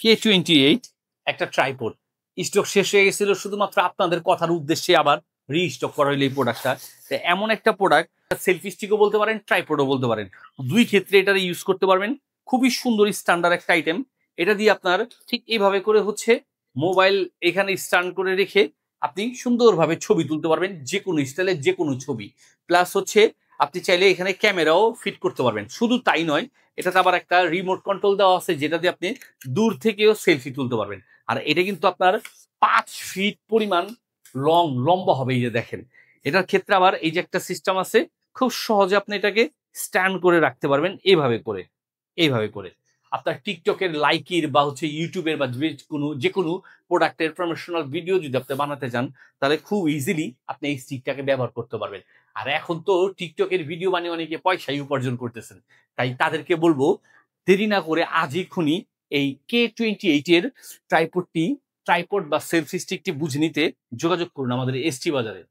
K28 একটা tripod stock শেষ হয়ে গেছিল, শুধুমাত্র আপনাদের কথার উদ্দেশ্যে আবার রিস্টক করা হইলো এই প্রোডাক্টটা। এমন একটা প্রোডাক্ট, সেলফি স্টিকও বলতে পারেন, ট্রাইপডও বলতে পারেন, দুই ক্ষেত্রে এটা ইউজ করতে পারবেন। খুবই সুন্দর স্ট্যান্ডার্ড একটা আইটেম। এটা দিয়ে আপনার ঠিক এইভাবে করে হচ্ছে মোবাইল এখানে স্ট্যান্ড করে রেখে আপনি সুন্দরভাবে ছবি তুলতে পারবেন, যে কোনো স্টাইলে যে কোনো ছবি। প্লাস হচ্ছে আপনি চাইলে এখানে ক্যামেরাও ফিট করতে পারবেন। শুধু তাই নয়, এটাতে আবার একটা রিমোট কন্ট্রোল দেওয়া আছে, যেটা দিয়ে আপনি দূর থেকেও সেলফি তুলতে পারবেন। আর এটা কিন্তু আপনার 5 ফিট পরিমাণ লম্বা হবে। এই যে দেখেন, এটার ক্ষেত্রে আবার এই যে একটা সিস্টেম আছে, খুব সহজে আপনি এটাকে স্ট্যান্ড করে রাখতে পারবেন এইভাবে করে। এইভাবে করে আপনার টিকটকের লাইকির বা হচ্ছে ইউটিউবের বা যে কোনো প্রোডাক্টের প্রমোশনাল ভিডিও যদি আপনি বানাতে চান, তাহলে খুব ইজিলি আপনি এই স্টিকটাকে ব্যবহার করতে পারবেন। আর এখন তো টিকটকের ভিডিও বানিয়ে অনেকে পয়সাই উপার্জন করতেছেন। তাই তাদেরকে বলবো, দেরি না করে আজই খুনি এই K28 এর ট্রাইপড বা সেলফি স্টিকটি বুঝে নিতে যোগাযোগ করুন আমাদের এসটি বাজারে।